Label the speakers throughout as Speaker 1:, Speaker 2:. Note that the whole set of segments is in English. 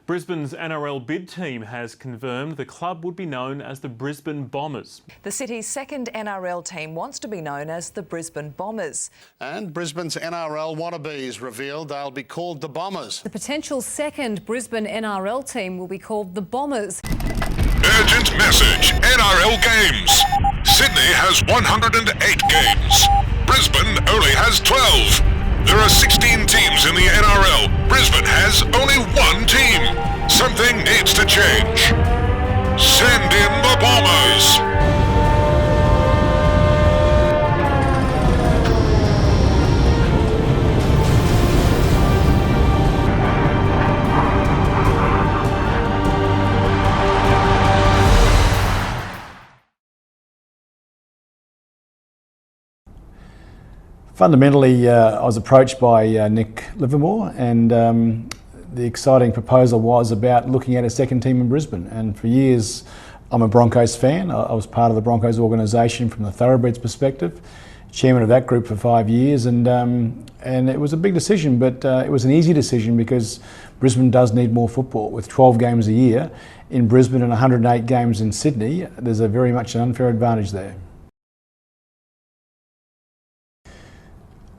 Speaker 1: Brisbane's NRL bid team has confirmed the club would be known as the Brisbane Bombers.
Speaker 2: The city's second NRL team wants to be known as the Brisbane Bombers.
Speaker 3: And Brisbane's NRL wannabes revealed they'll be called the Bombers.
Speaker 4: The potential second Brisbane NRL team will be called the Bombers.
Speaker 5: Urgent message, NRL games. Sydney has 108 games. Brisbane only has 12. There are 16 teams in the NRL. Brisbane has only one team. Something needs to change. Send in the Bombers.
Speaker 6: Fundamentally, I was approached by Nick Livermore, and the exciting proposal was about looking at a second team in Brisbane. And for years, I'm a Broncos fan. I was part of the Broncos organisation from the Thoroughbreds perspective, chairman of that group for 5 years, and it was a big decision, but it was an easy decision because Brisbane does need more football. With 12 games a year in Brisbane and 108 games in Sydney, there's a very much an unfair advantage there.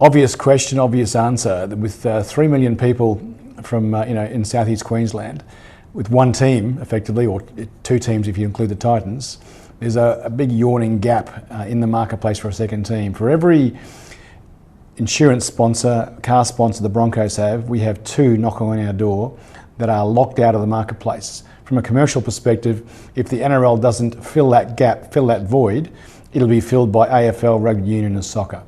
Speaker 6: Obvious question, obvious answer. With 3 million people from in southeast Queensland, with one team effectively, or two teams if you include the Titans, there's a big yawning gap in the marketplace for a second team. For every insurance sponsor, car sponsor the Broncos have, we have two knocking on our door that are locked out of the marketplace. From a commercial perspective, if the NRL doesn't fill that gap, fill that void, it'll be filled by AFL, rugby union and soccer.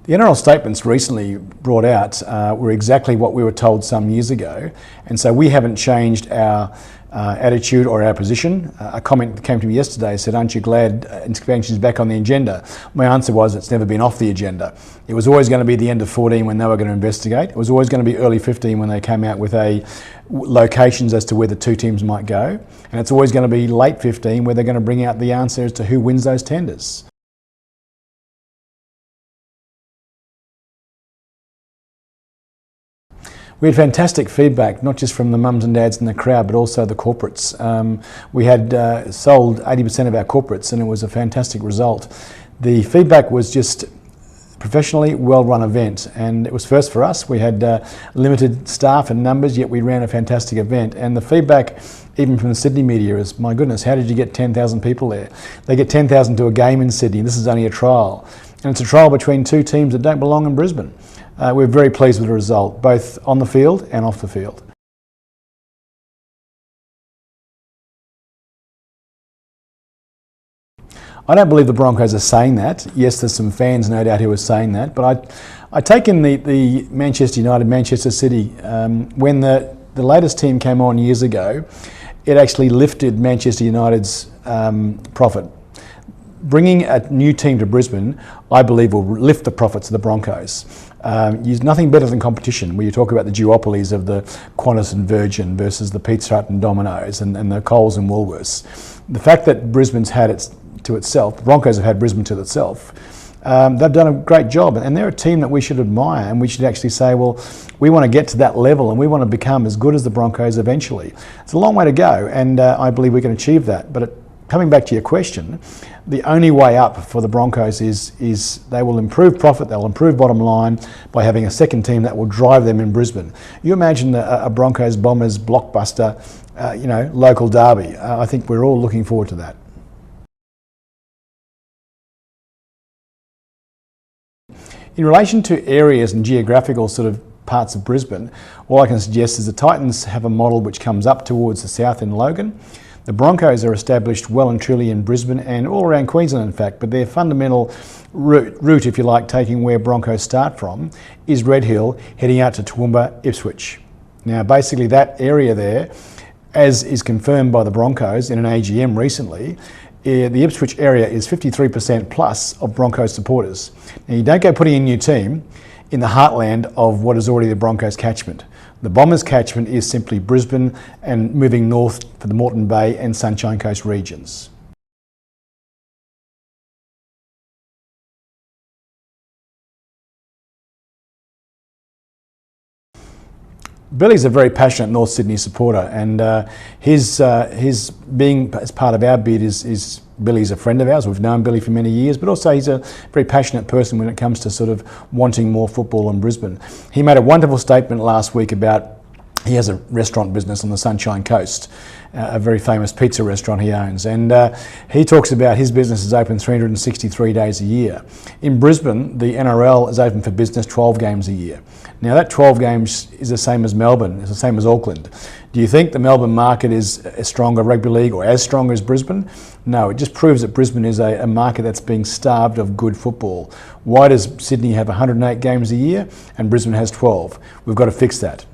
Speaker 6: The NRL statements recently brought out were exactly what we were told some years ago, and so we haven't changed our attitude or our position. A comment that came to me yesterday said, "Aren't you glad expansion is back on the agenda?" My answer was, it's never been off the agenda. It was always going to be the end of 14 when they were going to investigate. It was always going to be early 15 when they came out with locations as to where the two teams might go, and it's always going to be late 15 where they're going to bring out the answer as to who wins those tenders. We had fantastic feedback, not just from the mums and dads in the crowd, but also the corporates. We had sold 80% of our corporates, and it was a fantastic result. The feedback was just professionally well-run event, and it was first for us. We had limited staff and numbers, yet we ran a fantastic event. And the feedback, even from the Sydney media, is, my goodness, how did you get 10,000 people there? They get 10,000 to a game in Sydney. This is only a trial. And it's a trial between two teams that don't belong in Brisbane. We're very pleased with the result, both on the field and off the field. I don't believe the Broncos are saying that. Yes, there's some fans, no doubt, who are saying that, but I take in the Manchester United, Manchester City. When the latest team came on years ago, it actually lifted Manchester United's profit. Bringing a new team to Brisbane, I believe, will lift the profits of the Broncos. There's nothing better than competition, where you talk about the duopolies of the Qantas and Virgin versus the Pizza Hut and Domino's and the Coles and Woolworths. The fact that Brisbane's had it to itself, the Broncos have had Brisbane to itself, they've done a great job, and they're a team that we should admire, and we should actually say, well, we want to get to that level and we want to become as good as the Broncos eventually. It's a long way to go, and I believe we can achieve that. But coming back to your question, the only way up for the Broncos is they will improve profit, they'll improve bottom line by having a second team that will drive them in Brisbane. You imagine a Broncos Bombers blockbuster, local derby. I think we're all looking forward to that. In relation to areas and geographical sort of parts of Brisbane, all I can suggest is the Titans have a model which comes up towards the south in Logan. The Broncos are established well and truly in Brisbane and all around Queensland, in fact, but their fundamental route, if you like, taking where Broncos start from, is Red Hill, heading out to Toowoomba, Ipswich. Now, basically that area there, as is confirmed by the Broncos in an AGM recently, the Ipswich area is 53% plus of Broncos supporters. Now, you don't go putting a new team in the heartland of what is already the Broncos catchment. The Bombers catchment is simply Brisbane and moving north for the Moreton Bay and Sunshine Coast regions. Billy's a very passionate North Sydney supporter, and his being as part of our bid is Billy's a friend of ours. We've known Billy for many years, but also he's a very passionate person when it comes to sort of wanting more football in Brisbane. He made a wonderful statement last week about he has a restaurant business on the Sunshine Coast, a very famous pizza restaurant he owns, and he talks about his business is open 363 days a year. In Brisbane, the NRL is open for business 12 games a year. Now that 12 games is the same as Melbourne, it's the same as Auckland. Do you think the Melbourne market is a stronger rugby league or as strong as Brisbane? No, it just proves that Brisbane is a market that's being starved of good football. Why does Sydney have 108 games a year and Brisbane has 12? We've got to fix that.